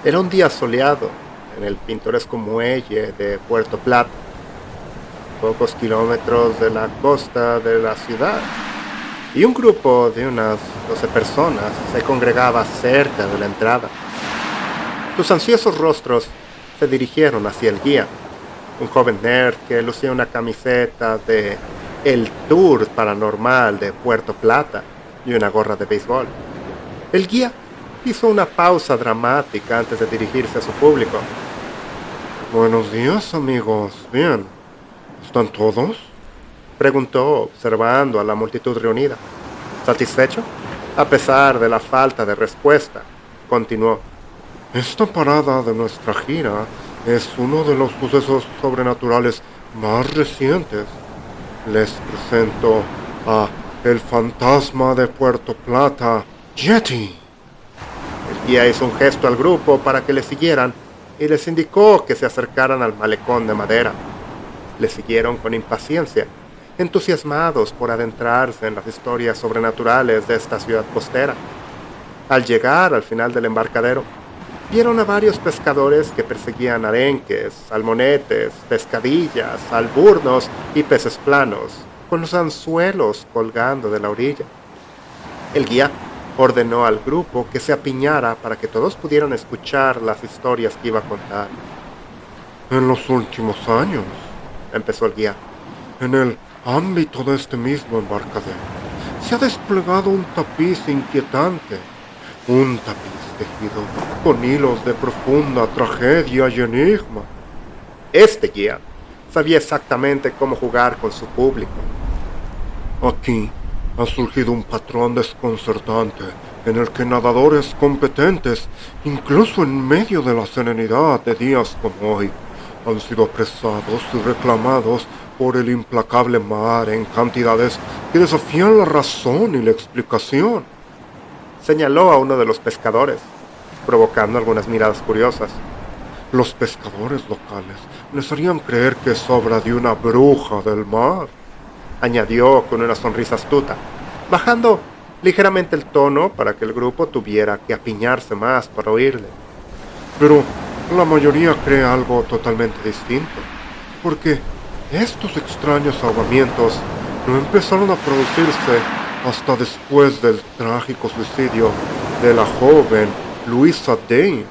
Era un día soleado en el pintoresco muelle de Puerto Plata, pocos kilómetros de la costa de la ciudad, y un grupo de unas 12 personas se congregaba cerca de la entrada. Sus ansiosos rostros se dirigieron hacia el guía, un joven nerd que lucía una camiseta de El Tour Paranormal de Puerto Plata y una gorra de béisbol. El guía hizo una pausa dramática antes de dirigirse a su público. Buenos días, amigos. Bien. ¿Están todos? Preguntó, observando a la multitud reunida. ¿Satisfecho? A pesar de la falta de respuesta, continuó. Esta parada de nuestra gira es uno de los sucesos sobrenaturales más recientes. Les presento a el fantasma de Puerto Plata, Yeti. El guía hizo un gesto al grupo para que le siguieran y les indicó que se acercaran al malecón de madera. Le siguieron con impaciencia, entusiasmados por adentrarse en las historias sobrenaturales de esta ciudad costera. Al llegar al final del embarcadero, vieron a varios pescadores que perseguían arenques, salmonetes, pescadillas, alburnos y peces planos, con los anzuelos colgando de la orilla. El guía ordenó al grupo que se apiñara para que todos pudieran escuchar las historias que iba a contar. En los últimos años, empezó el guía, en el ámbito de este mismo embarcadero, se ha desplegado un tapiz inquietante, un tapiz tejido con hilos de profunda tragedia y enigma. Este guía sabía exactamente cómo jugar con su público. Aquí ha surgido un patrón desconcertante en el que nadadores competentes, incluso en medio de la serenidad de días como hoy, han sido apresados y reclamados por el implacable mar en cantidades que desafían la razón y la explicación. Señaló a uno de los pescadores, provocando algunas miradas curiosas. Los pescadores locales les harían creer que es obra de una bruja del mar, añadió con una sonrisa astuta, bajando ligeramente el tono para que el grupo tuviera que apiñarse más para oírle. Pero la mayoría cree algo totalmente distinto, porque estos extraños ahogamientos no empezaron a producirse hasta después del trágico suicidio de la joven Louisa Dane.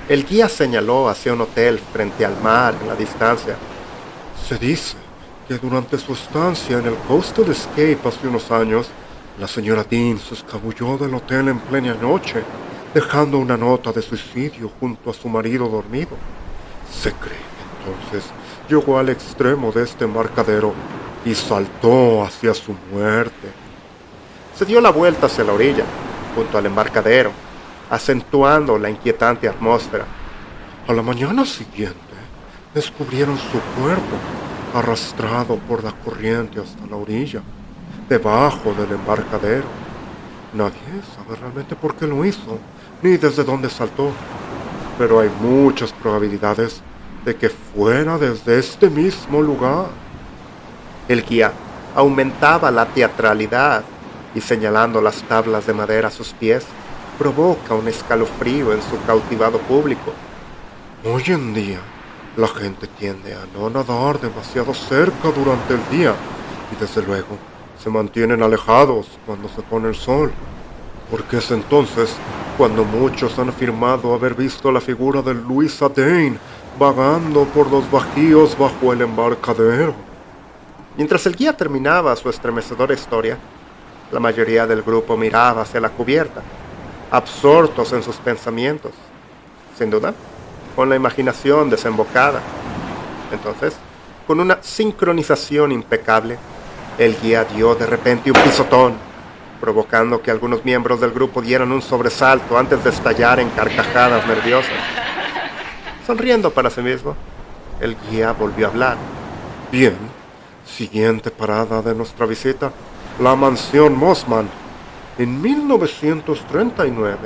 El guía señaló hacia un hotel frente al mar en la distancia. Se dice que durante su estancia en el Coastal Escape hace unos años, la señora Dean se escabulló del hotel en plena noche, dejando una nota de suicidio junto a su marido dormido. Se cree que entonces llegó al extremo de este embarcadero y saltó hacia su muerte. Se dio la vuelta hacia la orilla, junto al embarcadero, acentuando la inquietante atmósfera. A la mañana siguiente, descubrieron su cuerpo arrastrado por la corriente hasta la orilla, debajo del embarcadero. Nadie sabe realmente por qué lo hizo, ni desde dónde saltó, pero hay muchas probabilidades de que fuera desde este mismo lugar. El guía aumentaba la teatralidad y señalando las tablas de madera a sus pies, provoca un escalofrío en su cautivado público. Hoy en día, la gente tiende a no nadar demasiado cerca durante el día y desde luego se mantienen alejados cuando se pone el sol, porque es entonces cuando muchos han afirmado haber visto la figura de Louisa Dane vagando por los bajíos bajo el embarcadero. Mientras el guía terminaba su estremecedora historia, la mayoría del grupo miraba hacia la cubierta, absortos en sus pensamientos, sin duda, con la imaginación desembocada. Entonces, con una sincronización impecable, el guía dio de repente un pisotón, provocando que algunos miembros del grupo dieran un sobresalto antes de estallar en carcajadas nerviosas. Sonriendo para sí mismo, el guía volvió a hablar. Bien, siguiente parada de nuestra visita, la mansión Mossman. En 1939,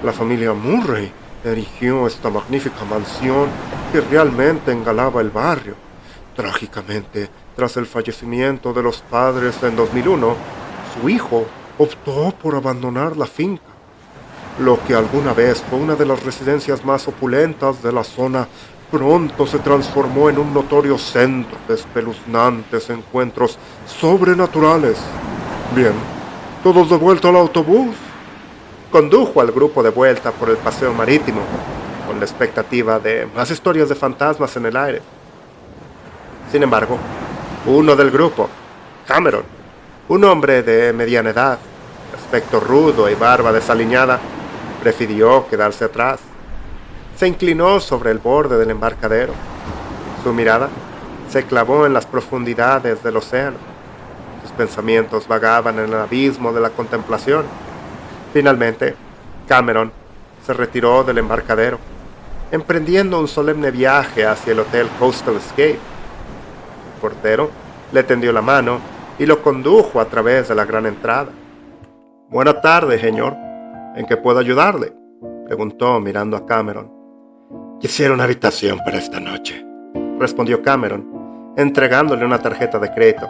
la familia Murray erigió esta magnífica mansión que realmente engalaba el barrio. Trágicamente, tras el fallecimiento de los padres en 2001, su hijo optó por abandonar la finca. Lo que alguna vez fue una de las residencias más opulentas de la zona pronto se transformó en un notorio centro de espeluznantes encuentros sobrenaturales. Bien, todos de vuelta al autobús. Condujo al grupo de vuelta por el paseo marítimo, con la expectativa de más historias de fantasmas en el aire. Sin embargo, uno del grupo, Cameron, un hombre de mediana edad, aspecto rudo y barba desaliñada, prefirió quedarse atrás. Se inclinó sobre el borde del embarcadero. Su mirada se clavó en las profundidades del océano. Sus pensamientos vagaban en el abismo de la contemplación. Finalmente, Cameron se retiró del embarcadero, emprendiendo un solemne viaje hacia el Hotel Coastal Escape. El portero le tendió la mano y lo condujo a través de la gran entrada. «Buenas tardes, señor. ¿En qué puedo ayudarle?», preguntó mirando a Cameron. «Quisiera una habitación para esta noche», respondió Cameron, entregándole una tarjeta de crédito.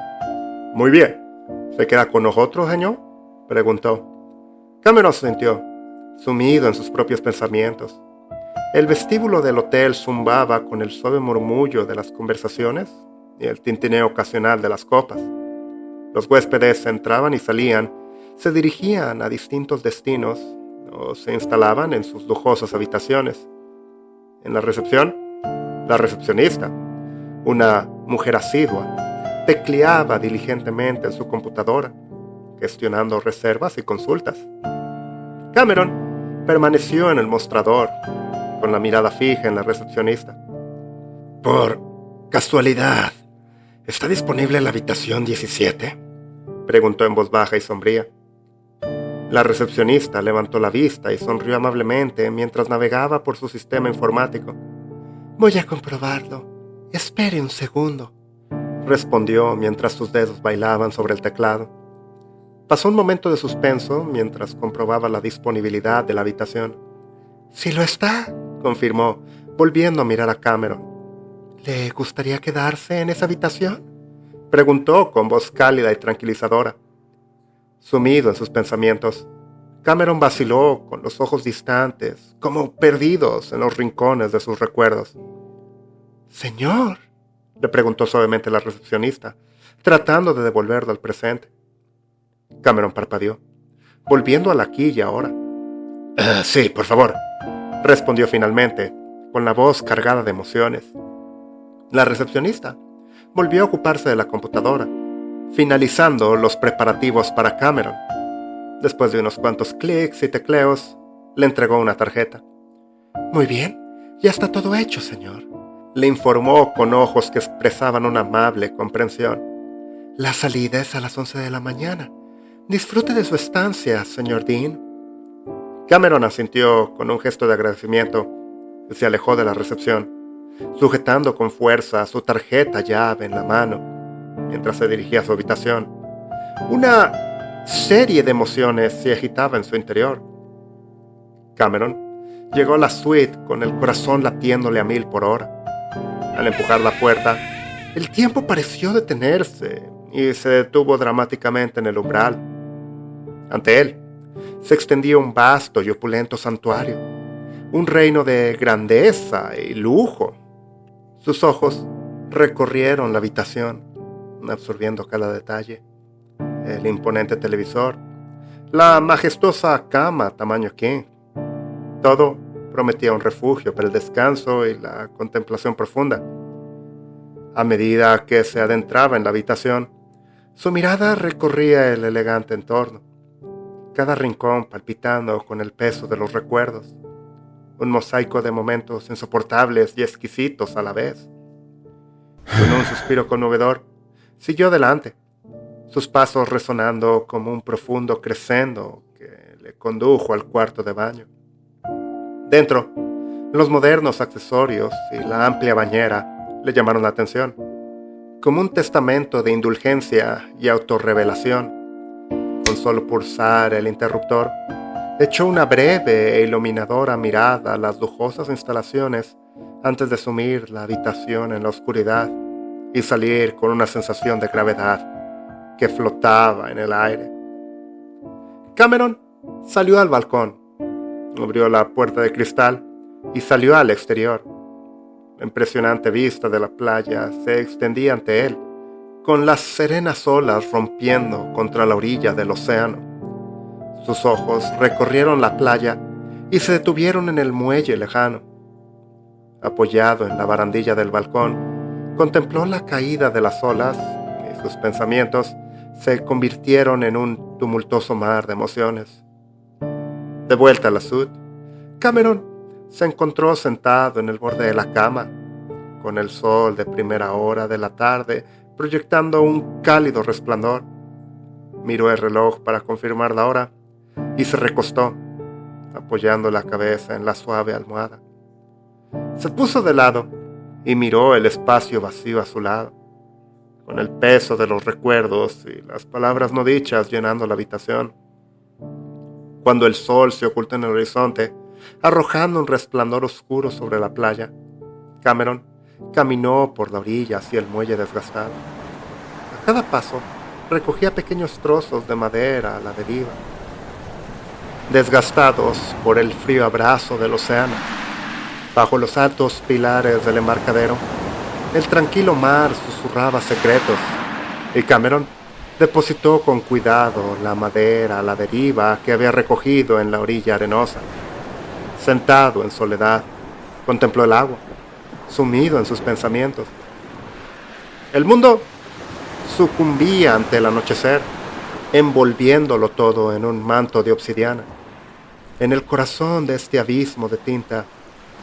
«Muy bien. ¿Se queda con nosotros, señor?», preguntó. Cameron sintió, sumido en sus propios pensamientos. El vestíbulo del hotel zumbaba con el suave murmullo de las conversaciones y el tintineo ocasional de las copas. Los huéspedes entraban y salían, se dirigían a distintos destinos o se instalaban en sus lujosas habitaciones. En la recepción, la recepcionista, una mujer asidua, tecleaba diligentemente en su computadora, gestionando reservas y consultas. Cameron permaneció en el mostrador, con la mirada fija en la recepcionista. «Por casualidad, ¿está disponible la habitación 17?» preguntó en voz baja y sombría. La recepcionista levantó la vista y sonrió amablemente mientras navegaba por su sistema informático. «Voy a comprobarlo. Espere un segundo», respondió mientras sus dedos bailaban sobre el teclado. Pasó un momento de suspenso mientras comprobaba la disponibilidad de la habitación. «Sí lo está», confirmó, volviendo a mirar a Cameron. «¿Le gustaría quedarse en esa habitación?», preguntó con voz cálida y tranquilizadora. Sumido en sus pensamientos, Cameron vaciló con los ojos distantes, como perdidos en los rincones de sus recuerdos. «Señor», le preguntó suavemente la recepcionista, tratando de devolverlo al presente. Cameron parpadeó, volviendo al aquí y ahora. «Sí, por favor», respondió finalmente, con la voz cargada de emociones. La recepcionista volvió a ocuparse de la computadora, finalizando los preparativos para Cameron. Después de unos cuantos clics y tecleos, le entregó una tarjeta. «Muy bien, ya está todo hecho, señor», le informó con ojos que expresaban una amable comprensión. «La salida es a las 11 de la mañana. Disfrute de su estancia, señor Dean». Cameron asintió con un gesto de agradecimiento y se alejó de la recepción, sujetando con fuerza su tarjeta llave en la mano, mientras se dirigía a su habitación. Una serie de emociones se agitaba en su interior. Cameron llegó a la suite con el corazón latiéndole a 1000 por hora. Al empujar la puerta, el tiempo pareció detenerse y se detuvo dramáticamente en el umbral. Ante él se extendía un vasto y opulento santuario, un reino de grandeza y lujo. Sus ojos recorrieron la habitación, absorbiendo cada detalle: el imponente televisor, la majestuosa cama tamaño king. Todo prometía un refugio para el descanso y la contemplación profunda. A medida que se adentraba en la habitación, su mirada recorría el elegante entorno, cada rincón palpitando con el peso de los recuerdos, un mosaico de momentos insoportables y exquisitos a la vez. Con un suspiro conmovedor, siguió adelante, sus pasos resonando como un profundo crescendo que le condujo al cuarto de baño. Dentro, los modernos accesorios y la amplia bañera le llamaron la atención, como un testamento de indulgencia y autorrevelación. Con solo pulsar el interruptor, echó una breve e iluminadora mirada a las lujosas instalaciones antes de sumir la habitación en la oscuridad y salir con una sensación de gravedad que flotaba en el aire. Cameron salió al balcón, Abrió la puerta de cristal y salió al exterior. La impresionante vista de la playa se extendía ante él, con las serenas olas rompiendo contra la orilla del océano. Sus ojos recorrieron la playa y se detuvieron en el muelle lejano. Apoyado en la barandilla del balcón, contempló la caída de las olas y sus pensamientos se convirtieron en un tumultuoso mar de emociones. De vuelta a la Sud, Cameron se encontró sentado en el borde de la cama, con el sol de primera hora de la tarde proyectando un cálido resplandor. Miró el reloj para confirmar la hora y se recostó, apoyando la cabeza en la suave almohada. Se puso de lado y miró el espacio vacío a su lado, con el peso de los recuerdos y las palabras no dichas llenando la habitación. Cuando el sol se ocultó en el horizonte, arrojando un resplandor oscuro sobre la playa, Cameron caminó por la orilla hacia el muelle desgastado. A cada paso recogía pequeños trozos de madera a la deriva, desgastados por el frío abrazo del océano. Bajo los altos pilares del embarcadero, el tranquilo mar susurraba secretos, y Cameron depositó con cuidado la madera a la deriva que había recogido en la orilla arenosa. Sentado en soledad, contempló el agua, sumido en sus pensamientos. El mundo sucumbía ante el anochecer, envolviéndolo todo en un manto de obsidiana. En el corazón de este abismo de tinta,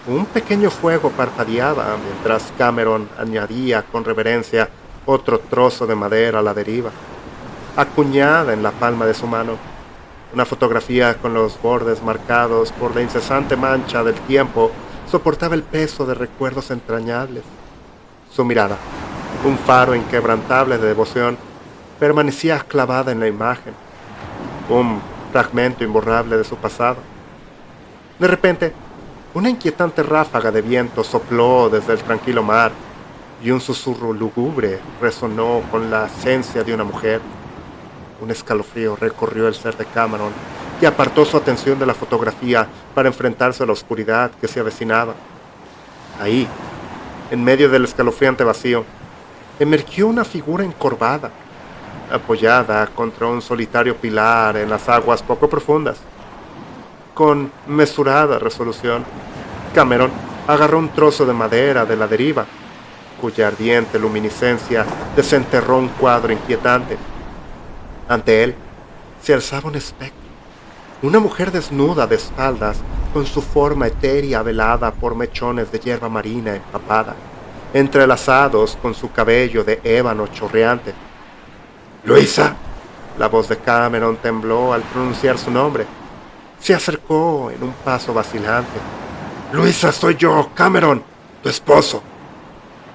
un pequeño fuego parpadeaba mientras Cameron añadía con reverencia otro trozo de madera a la deriva. Acuñada en la palma de su mano, una fotografía con los bordes marcados por la incesante mancha del tiempo soportaba el peso de recuerdos entrañables. Su mirada, un faro inquebrantable de devoción, permanecía clavada en la imagen, un fragmento imborrable de su pasado. De repente, una inquietante ráfaga de viento sopló desde el tranquilo mar y un susurro lúgubre resonó con la esencia de una mujer. Un escalofrío recorrió el ser de Cameron y apartó su atención de la fotografía para enfrentarse a la oscuridad que se avecinaba. Ahí, en medio del escalofriante vacío, emergió una figura encorvada, apoyada contra un solitario pilar en las aguas poco profundas. Con mesurada resolución, Cameron agarró un trozo de madera de la deriva, cuya ardiente luminiscencia desenterró un cuadro inquietante. Ante él se alzaba un espectro, una mujer desnuda de espaldas, con su forma etérea velada por mechones de hierba marina empapada, entrelazados con su cabello de ébano chorreante. «¡Luisa!». La voz de Cameron tembló al pronunciar su nombre. Se acercó en un paso vacilante. «¡Luisa, soy yo, Cameron, tu esposo!».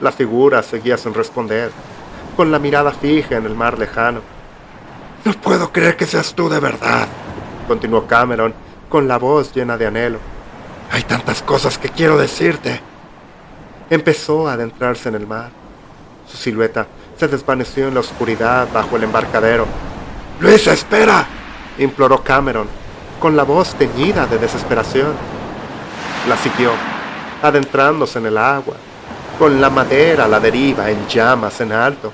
La figura seguía sin responder, con la mirada fija en el mar lejano. «No puedo creer que seas tú de verdad», continuó Cameron, con la voz llena de anhelo. «Hay tantas cosas que quiero decirte». Empezó a adentrarse en el mar. Su silueta se desvaneció en la oscuridad bajo el embarcadero. «¡Luisa, espera!», imploró Cameron, con la voz teñida de desesperación. La siguió, adentrándose en el agua, con la madera a la deriva en llamas en alto.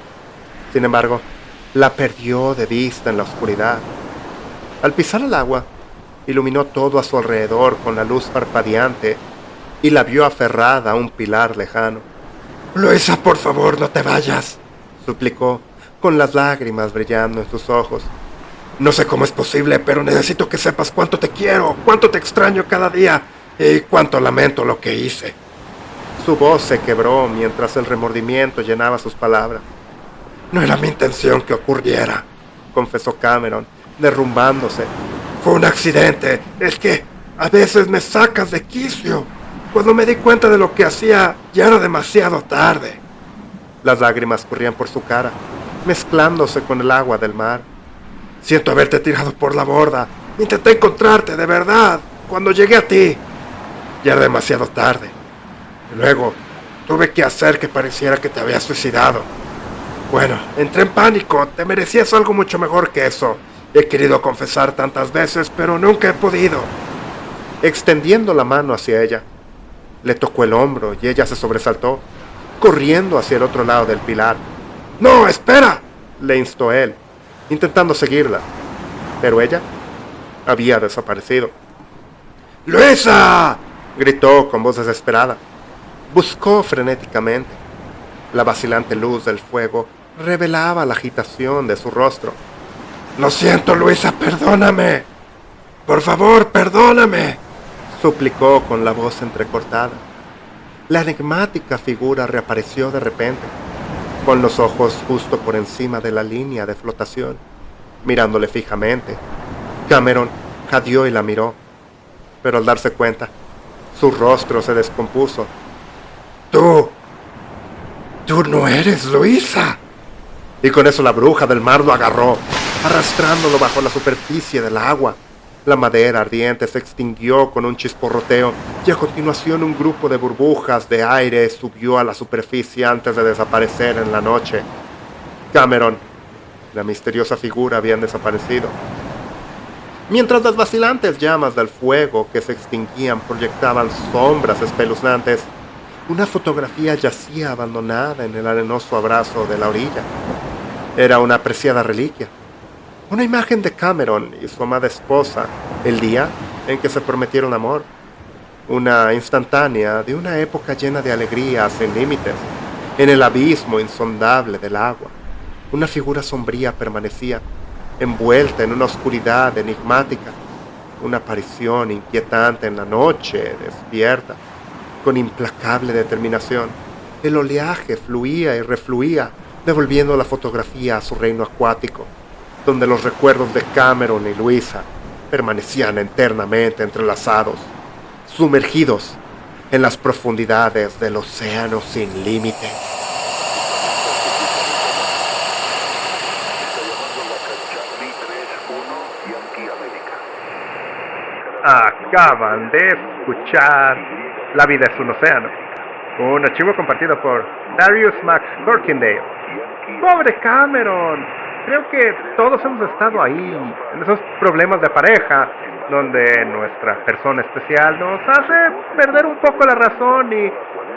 Sin embargo, la perdió de vista en la oscuridad. Al pisar el agua, iluminó todo a su alrededor con la luz parpadeante y la vio aferrada a un pilar lejano. «Luisa, por favor, no te vayas», suplicó, con las lágrimas brillando en sus ojos. «No sé cómo es posible, pero necesito que sepas cuánto te quiero, cuánto te extraño cada día y cuánto lamento lo que hice». Su voz se quebró mientras el remordimiento llenaba sus palabras. «No era mi intención que ocurriera», confesó Cameron, derrumbándose. «Fue un accidente. Es que a veces me sacas de quicio. Cuando me di cuenta de lo que hacía, ya era demasiado tarde». Las lágrimas corrían por su cara, mezclándose con el agua del mar. «Siento haberte tirado por la borda. Intenté encontrarte, de verdad. Cuando llegué a ti, ya era demasiado tarde. Y luego, tuve que hacer que pareciera que te había suicidado. Bueno, entré en pánico. Te merecías algo mucho mejor que eso. He querido confesar tantas veces, pero nunca he podido». extendiendo la mano hacia ella. Le tocó el hombro y ella se sobresaltó, corriendo hacia el otro lado del pilar. ¡No, espera!, le instó él, intentando seguirla, pero ella había desaparecido. ¡Luisa!, gritó con voz desesperada. Buscó frenéticamente. La vacilante luz del fuego revelaba la agitación de su rostro. Lo siento, Luisa, perdóname. Por favor, perdóname, suplicó con la voz entrecortada. La enigmática figura reapareció de repente, con los ojos justo por encima de la línea de flotación, mirándole fijamente. Cameron jadeó y la miró, pero al darse cuenta, su rostro se descompuso. Tú no eres Luisa. Y con eso la bruja del mar lo agarró, arrastrándolo bajo la superficie del agua. La madera ardiente se extinguió con un chisporroteo y a continuación un grupo de burbujas de aire subió a la superficie antes de desaparecer en la noche. Cameron y la misteriosa figura habían desaparecido. Mientras las vacilantes llamas del fuego que se extinguían proyectaban sombras espeluznantes, una fotografía yacía abandonada en el arenoso abrazo de la orilla. Era una preciada reliquia. Una imagen de Cameron y su amada esposa, el día en que se prometieron amor. Una instantánea de una época llena de alegría sin límites, en el abismo insondable del agua. Una figura sombría permanecía, envuelta en una oscuridad enigmática. Una aparición inquietante en la noche, despierta, con implacable determinación. El oleaje fluía y refluía, devolviendo la fotografía a su reino acuático, donde los recuerdos de Cameron y Luisa permanecían eternamente entrelazados, sumergidos en las profundidades del océano sin límites. Acaban de escuchar La vida es un océano, un archivo compartido por Darius Max Birkindale. ¡Pobre Cameron! Creo que todos hemos estado ahí, en esos problemas de pareja, donde nuestra persona especial nos hace perder un poco la razón y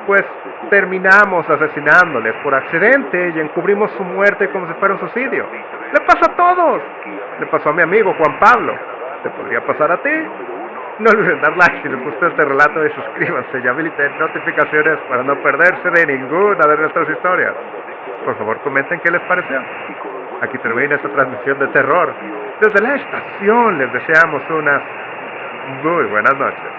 pues terminamos asesinándoles por accidente y encubrimos su muerte como si fuera un suicidio. ¡Le pasa a todos! Le pasó a mi amigo Juan Pablo. ¿Te podría pasar a ti? No olviden dar like si les gustó este relato y suscríbanse y habiliten notificaciones para no perderse de ninguna de nuestras historias. Por favor, comenten qué les pareció. Aquí termina esta transmisión de terror. Desde la estación les deseamos unas muy buenas noches.